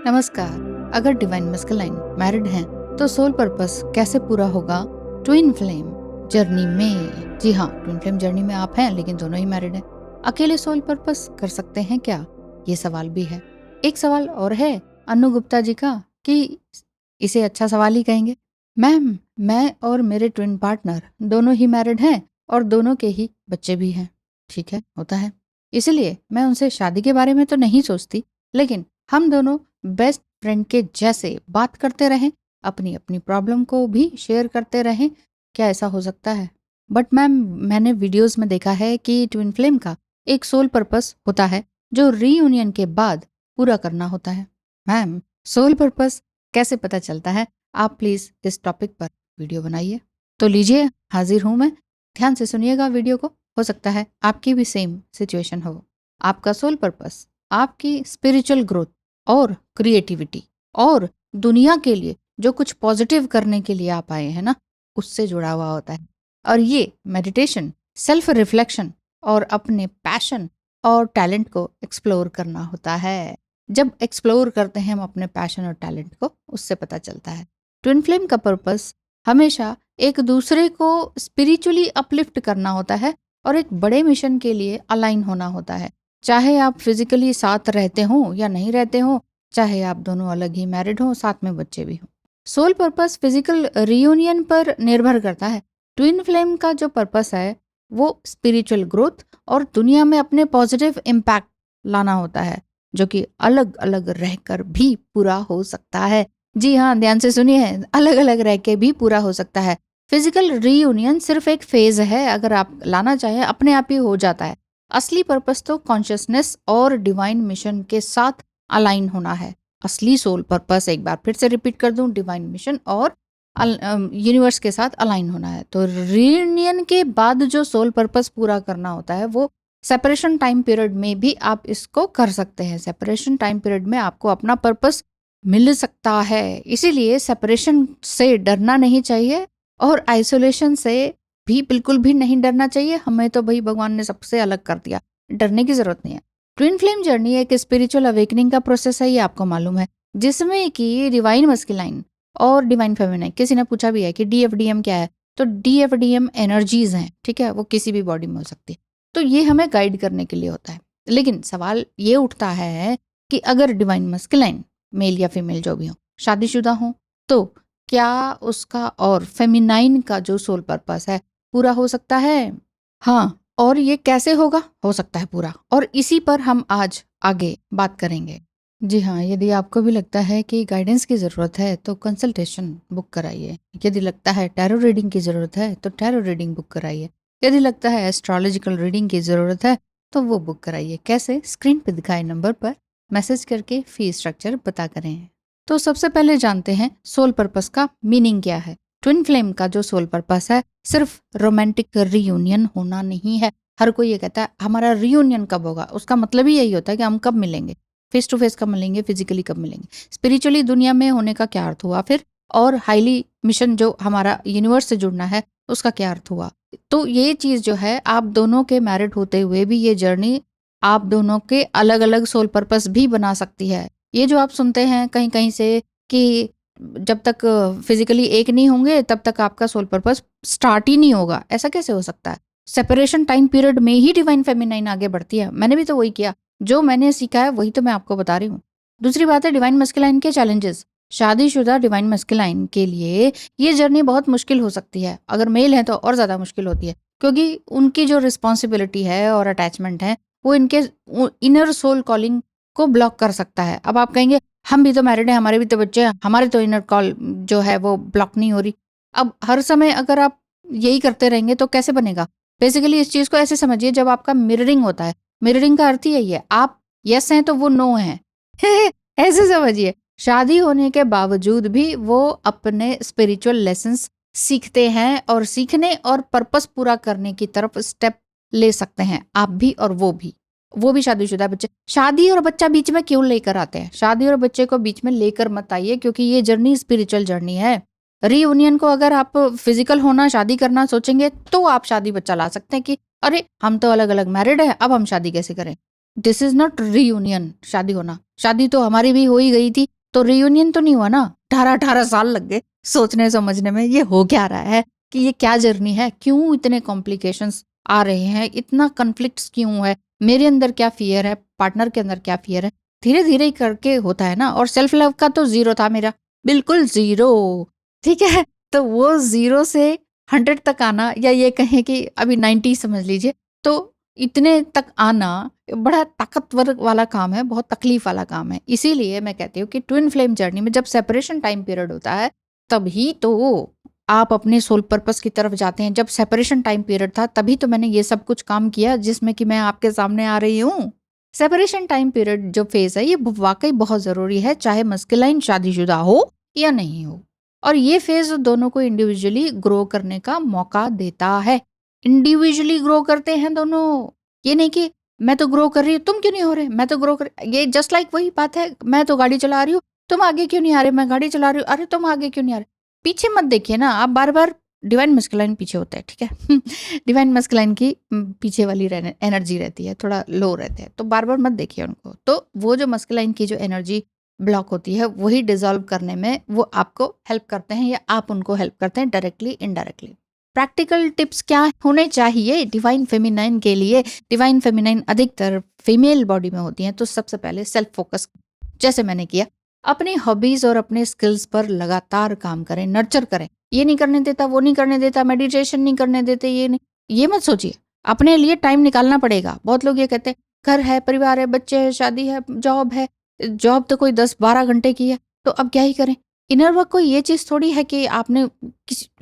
नमस्कार। अगर divine masculine married हैं तो सोल पर्पस कैसे पूरा होगा ट्विन फ्लेम जर्नी में? जी हाँ, ट्विन फ्लेम जर्नी में आप हैं लेकिन दोनों ही मैरिड हैं। अकेले सोल पर्पस कर सकते हैं क्या? ये सवाल भी है। एक सवाल और है अनु गुप्ता जी का कि इसे अच्छा सवाल ही कहेंगे। मैम, मैं और मेरे ट्विन पार्टनर दोनों ही मैरिड हैं और दोनों के ही बच्चे भी हैं। ठीक है, होता है। इसलिए मैं उनसे शादी के बारे में तो नहीं सोचती, लेकिन हम दोनों बेस्ट फ्रेंड के जैसे बात करते रहें, अपनी अपनी प्रॉब्लम को भी शेयर करते रहें। क्या ऐसा हो सकता है? बट मैम, मैंने वीडियोस में देखा है कि ट्विन फ्लेम का एक सोल पर्पस होता है जो रीयूनियन के बाद पूरा करना होता है। मैम, सोल पर्पस कैसे पता चलता है? आप प्लीज इस टॉपिक पर वीडियो बनाइए। तो लीजिए, हाजिर हूं मैं। ध्यान से सुनिएगा वीडियो को। हो सकता है आपकी भी सेम सिचुएशन हो। आपका सोल पर्पस आपकी स्पिरिचुअल ग्रोथ और क्रिएटिविटी और दुनिया के लिए जो कुछ पॉजिटिव करने के लिए आप आए हैं ना, उससे जुड़ा हुआ होता है। और ये मेडिटेशन, सेल्फ रिफ्लेक्शन और अपने पैशन और टैलेंट को एक्सप्लोर करना होता है। जब एक्सप्लोर करते हैं हम अपने पैशन और टैलेंट को, उससे पता चलता है। ट्विन फ्लेम का पर्पस हमेशा एक दूसरे को स्पिरिचुअली अपलिफ्ट करना होता है और एक बड़े मिशन के लिए अलाइन होना होता है। चाहे आप फिजिकली साथ रहते हो या नहीं रहते हो, चाहे आप दोनों अलग ही मैरिड हो, साथ में बच्चे भी हो। सोल पर्पस फिजिकल रियूनियन पर निर्भर करता है। ट्विन फ्लेम का जो पर्पस है वो स्पिरिचुअल ग्रोथ और दुनिया में अपने पॉजिटिव इम्पैक्ट लाना होता है, जो कि अलग अलग रहकर भी पूरा हो सकता है। जी हाँ, ध्यान से सुनिए, अलग अलग रह के भी पूरा हो सकता है। फिजिकल रीयूनियन सिर्फ एक फेज है, अगर आप लाना चाहें अपने आप ही हो जाता है। असली पर्पस तो कॉन्शियसनेस और डिवाइन मिशन के साथ अलाइन होना है। असली सोल पर्पस, एक बार फिर से रिपीट कर दूं, डिवाइन मिशन और यूनिवर्स के साथ अलाइन होना है। तो रीयूनियन के बाद जो सोल पर्पस पूरा करना होता है वो सेपरेशन टाइम पीरियड में भी आप इसको कर सकते हैं। सेपरेशन टाइम पीरियड में आपको अपना पर्पस मिल सकता है। इसीलिए सेपरेशन से डरना नहीं चाहिए और आइसोलेशन से भी बिल्कुल भी नहीं डरना चाहिए। हमें तो भाई भगवान ने सबसे अलग कर दिया, डरने की जरूरत नहीं है। ट्विन फ्लेम जर्नी एक स्पिरिचुअल अवेकनिंग का प्रोसेस है, ये आपको मालूम है, जिसमें कि डिवाइन मस्कुलाइन और डिवाइन फेमिनाइन, किसी ने पूछा भी है कि डीएफडीएम क्या है, तो डीएफडीएम एनर्जीज हैं, ठीक है, वो किसी भी बॉडी में हो सकती है। तो ये हमें गाइड करने के लिए होता है। लेकिन सवाल ये उठता है कि अगर डिवाइन मस्कुलाइन, मेल या फीमेल जो भी हो, शादीशुदा हो, तो क्या उसका और फेमिनाइन का जो सोल पर्पस है पूरा हो सकता है? हाँ, और ये कैसे होगा? हो सकता है पूरा, और इसी पर हम आज आगे बात करेंगे। जी हाँ, यदि आपको भी लगता है कि गाइडेंस की ज़रूरत है तो कंसल्टेशन बुक कराइए। यदि लगता है टैरो रीडिंग की ज़रूरत है तो टैरो रीडिंग बुक कराइए। यदि लगता है एस्ट्रोलॉजिकल रीडिंग की ज़रूरत है तो वो बुक कराइए। कैसे? स्क्रीन पर दिखाए नंबर पर मैसेज करके फी स्ट्रक्चर पता करें। तो सबसे पहले जानते हैं सोल पर्पस का मीनिंग क्या है। ट्विन फ्लेम का जो सोल पर्पस है सिर्फ रोमांटिक रियूनियन होना नहीं है। हर कोई ये कहता है हमारा रियूनियन कब होगा, उसका मतलब ही यही होता है कि हम कब मिलेंगे, फेस टू फेस कब मिलेंगे, फिजिकली कब मिलेंगे। स्पिरिचुअली दुनिया में होने का क्या अर्थ हुआ फिर, और हाईली मिशन जो हमारा यूनिवर्स से जुड़ना है उसका क्या अर्थ हुआ। तो ये चीज जो है, आप दोनों के मैरिड होते हुए भी ये जर्नी आप दोनों के अलग अलग सोल पर्पस भी बना सकती है। ये जो आप सुनते हैं कहीं कहीं से कि जब तक फिजिकली एक नहीं होंगे तब तक आपका सोल पर्पस स्टार्ट ही नहीं होगा, ऐसा कैसे हो सकता है? सेपरेशन टाइम पीरियड में ही डिवाइन फेमिनाइन आगे बढ़ती है। मैंने भी तो वही किया, जो मैंने सीखा है वही तो मैं आपको बता रही हूँ। दूसरी बात है डिवाइन मस्कुलाइन के चैलेंजेस। शादीशुदा डिवाइन मस्कुलाइन के लिए ये जर्नी बहुत मुश्किल हो सकती है। अगर मेल है तो और ज्यादा मुश्किल होती है, क्योंकि उनकी जो रिस्पॉन्सिबिलिटी है और अटैचमेंट है वो इनके इनर सोल कॉलिंग को ब्लॉक कर सकता है। अब आप कहेंगे हम भी तो मैरिड हैं, हमारे भी तो बच्चे हैं, हमारे तो इनर कॉल जो है वो ब्लॉक नहीं हो रही। अब हर समय अगर आप यही करते रहेंगे तो कैसे बनेगा? बेसिकली इस चीज को ऐसे समझिए, जब आपका मिररिंग होता है, मिररिंग का अर्थ ही यही है, आप यस हैं तो वो नो है। ऐसे समझिए, शादी होने के बावजूद भी वो अपने स्पिरिचुअल लेसन्स सीखते हैं और सीखने और पर्पस पूरा करने की तरफ स्टेप ले सकते हैं। आप भी और वो भी शादीशुदा बच्चे। शादी और बच्चा बीच में क्यों लेकर आते हैं? शादी और बच्चे को बीच में लेकर मत आइए, क्योंकि ये जर्नी स्पिरिचुअल जर्नी है। रीयूनियन को अगर आप फिजिकल होना, शादी करना सोचेंगे तो आप शादी बच्चा ला सकते हैं कि अरे हम तो अलग अलग मैरिड है, अब हम शादी कैसे करें। This is not reunion. शादी होना, शादी तो हमारी भी हो ही गई थी, तो रियूनियन तो नहीं हुआ ना, 18-18 साल लग गए सोचने समझने में ये हो क्या रहा है, कि ये क्या जर्नी है, क्यों इतने कॉम्प्लिकेशंस आ रहे हैं, इतना कन्फ्लिक्ट्स क्यों है, मेरे अंदर क्या फियर है, पार्टनर के अंदर क्या फियर है। धीरे धीरे ही करके होता है ना। और सेल्फ लव का तो जीरो था मेरा, बिल्कुल जीरो। ठीक है, तो वो जीरो से 100 तक आना, या ये कहें कि अभी 90 समझ लीजिए, तो इतने तक आना बड़ा ताकतवर वाला काम है, बहुत तकलीफ वाला काम है। इसीलिए मैं कहती हूँ कि ट्विन फ्लेम जर्नी में जब सेपरेशन टाइम पीरियड होता है, तभी तो आप अपने सोल पर्पस की तरफ जाते हैं। जब सेपरेशन टाइम पीरियड था तभी तो मैंने ये सब कुछ काम किया जिसमें कि मैं आपके सामने आ रही हूँ। सेपरेशन टाइम पीरियड जो फेज है ये वाकई बहुत जरूरी है, चाहे मस्कुलाइन शादीशुदा हो या नहीं हो। और ये फेज दोनों को इंडिविजुअली ग्रो करने का मौका देता है। इंडिविजुअली ग्रो करते हैं दोनों, ये नहीं कि मैं तो ग्रो कर रही हूँ तुम क्यों नहीं हो रहे, मैं तो ग्रो कर, ये जस्ट लाइक वही बात है, मैं तो गाड़ी चला रही हूँ तुम आगे क्यों नहीं आ रहे, मैं गाड़ी चला रही हूँ अरे तुम आगे क्यों नहीं आ रहे। पीछे मत देखिए ना आप, बार बार डिवाइन मस्कुलाइन पीछे होता है, ठीक है। डिवाइन मस्कुलाइन की पीछे वाली एनर्जी रहती है, थोड़ा लो रहते हैं, तो बार बार मत देखिए उनको। तो वो जो मस्कुलाइन की जो एनर्जी ब्लॉक होती है वही डिसॉल्व करने में वो आपको हेल्प करते हैं, या आप उनको हेल्प करते हैं डायरेक्टली इनडायरेक्टली। प्रैक्टिकल टिप्स क्या होने चाहिए डिवाइन फेमिनाइन के लिए? डिवाइन फेमिनाइन अधिकतर फीमेल बॉडी में होती हैं, तो सबसे पहले सेल्फ फोकस, जैसे मैंने किया, अपनी हॉबीज और अपने स्किल्स पर लगातार काम करें, नर्चर करें। ये नहीं करने देता, वो नहीं करने देता, मेडिटेशन नहीं करने देते, ये नहीं, ये मत सोचिए। अपने लिए टाइम निकालना पड़ेगा। बहुत लोग ये कहते हैं घर है, परिवार है, बच्चे है, शादी है, जॉब है। जॉब तो कोई 10-12 घंटे की है, तो अब क्या ही करें। इनर वर्क कोई ये चीज थोड़ी है कि आपने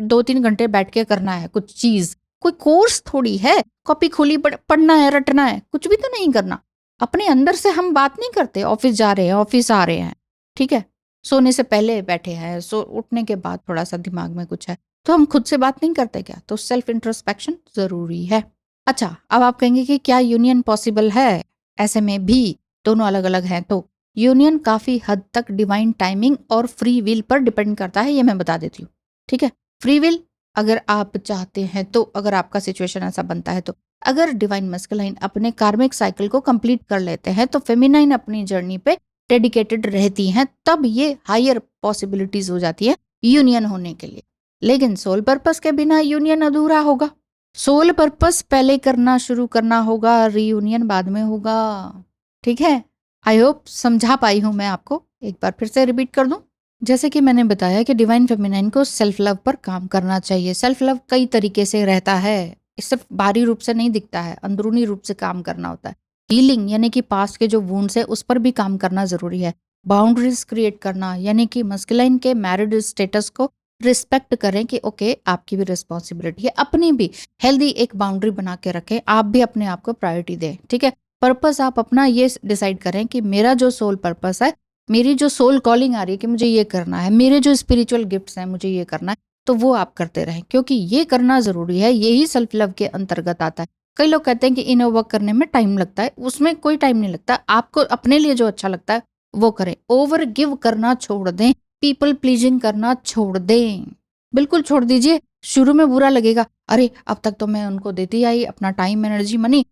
2-3 घंटे बैठ के करना है कुछ चीज, कोई कोर्स थोड़ी है, कॉपी खोली पढ़ना है, रटना है, कुछ भी तो नहीं करना। अपने अंदर से हम बात नहीं करते, ऑफिस जा रहे हैं, ऑफिस आ रहे हैं, ठीक है, सोने से पहले बैठे हैं, उठने के बाद थोड़ा सा दिमाग में कुछ है, तो हम खुद से बात नहीं करते क्या? तो सेल्फ इंट्रोस्पेक्शन जरूरी है। अच्छा, अब आप कहेंगे कि क्या यूनियन पॉसिबल है? ऐसे में भी दोनों अलग अलग हैं, तो यूनियन काफी हद तक डिवाइन टाइमिंग और फ्री विल पर डिपेंड करता है, ये मैं बता देती हूँ, ठीक है। फ्री विल अगर आप चाहते हैं तो, अगर आपका सिचुएशन ऐसा बनता है तो, अगर डिवाइन मस्कुलाइन अपने कार्मिक साइकिल को कंप्लीट कर लेते हैं तो फेमिनाइन अपनी जर्नी पे डेडिकेटेड रहती हैं, तब ये हायर पॉसिबिलिटीज हो जाती है यूनियन होने के लिए। लेकिन सोल पर्पस के बिना यूनियन अधूरा होगा। सोल पर्पस पहले करना शुरू करना होगा, रीयूनियन बाद में होगा, ठीक है। आई होप समझा पाई हूं मैं आपको। एक बार फिर से रिपीट कर दूं, जैसे कि मैंने बताया कि डिवाइन फेमिनाइन को सेल्फ लव पर काम करना चाहिए। सेल्फ लव कई तरीके से रहता है, सिर्फ बाहरी रूप से नहीं दिखता है, अंदरूनी रूप से काम करना होता है। हीलिंग यानी कि पास्ट के जो वुंड्स है उस पर भी काम करना जरूरी है। बाउंड्रीज क्रिएट करना यानी कि मस्कुलाइन के मैरिड स्टेटस को रिस्पेक्ट करें कि ओके आपकी भी रिस्पॉन्सिबिलिटी है, अपनी भी हेल्दी एक बाउंड्री बना के रखें, आप भी अपने आप को प्रायोरिटी दें, ठीक है। पर्पस आप अपना ये डिसाइड करें कि मेरा जो सोल पर्पस है, मेरी जो सोल कॉलिंग आ रही है कि मुझे ये करना है, मेरे जो स्पिरिचुअल गिफ्ट्स हैं मुझे ये करना है, तो वो आप करते रहें, क्योंकि ये करना जरूरी है, यही सेल्फ लव के अंतर्गत आता है। कई लोग कहते हैं कि इनर वर्क करने में टाइम लगता है, उसमें कोई टाइम नहीं लगता। आपको अपने लिए जो अच्छा लगता है वो करें, ओवर गिव करना छोड़ दें, पीपल प्लीजिंग करना छोड़ दें, बिल्कुल छोड़ दीजिए। शुरू में बुरा लगेगा, अरे अब तक तो मैं उनको देती आई अपना टाइम, एनर्जी, मनी,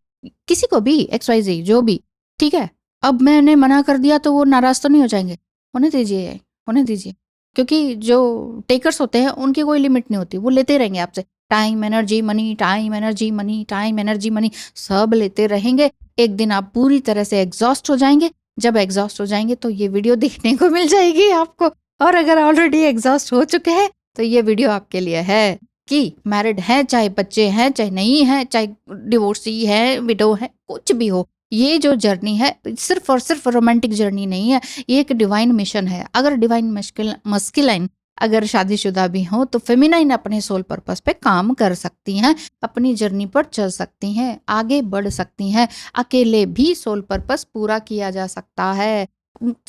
किसी को भी XYZ जो भी, ठीक है, अब मैंने मना कर दिया तो वो नाराज तो नहीं हो जाएंगे? होने दीजिए, होने दीजिए, क्योंकि जो टेकर्स होते हैं उनकी कोई लिमिट नहीं होती, वो लेते रहेंगे आपसे time, energy, money, time, energy, money, time, energy, money, सब लेते रहेंगे। एक दिन आप पूरी तरह से एग्जॉस्ट हो जाएंगे। जब एग्जॉस्ट हो जाएंगे तो ये वीडियो देखने को मिल जाएगी आपको, और अगर ऑलरेडी एग्जॉस्ट हो चुके हैं तो ये वीडियो आपके लिए है कि मैरिड है, चाहे बच्चे हैं चाहे नहीं है, चाहे डिवोर्सी है, विडो है, कुछ भी हो, ये जो जर्नी है सिर्फ और सिर्फ रोमांटिक जर्नी नहीं है, ये एक डिवाइन मिशन है। अगर डिवाइन मस्कुलाइन अगर शादीशुदा भी हो तो फेमिनाइन अपने सोल पर्पस पे काम कर सकती हैं, अपनी जर्नी पर चल सकती हैं, आगे बढ़ सकती हैं। अकेले भी सोल पर्पस पूरा किया जा सकता है।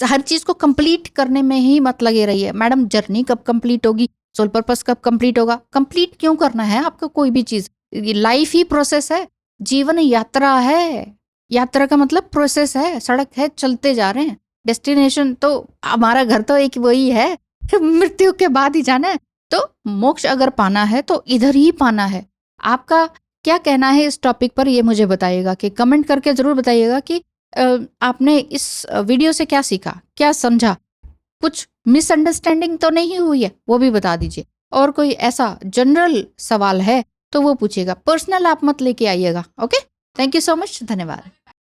हर चीज को कंप्लीट करने में ही मत लगे रहिए, मैडम जर्नी कब कंप्लीट होगी, सोल पर्पस कब कंप्लीट होगा? कंप्लीट क्यों करना है आपको कोई भी चीज? लाइफ ही प्रोसेस है, जीवन यात्रा है, यात्रा का मतलब प्रोसेस है, सड़क है, चलते जा रहे हैं, डेस्टिनेशन तो हमारा घर तो एक वही है, मृत्यु के बाद ही जाना है। तो मोक्ष अगर पाना है तो इधर ही पाना है। आपका क्या कहना है इस टॉपिक पर, ये मुझे बताइएगा, कि कमेंट करके जरूर बताइएगा कि आपने इस वीडियो से क्या सीखा, क्या समझा। कुछ मिसअंडरस्टैंडिंग तो नहीं हुई है, वो भी बता दीजिए। और कोई ऐसा जनरल सवाल है तो वो पूछिएगा, पर्सनल आप मत लेके आइएगा। Okay, thank you so much, धन्यवाद।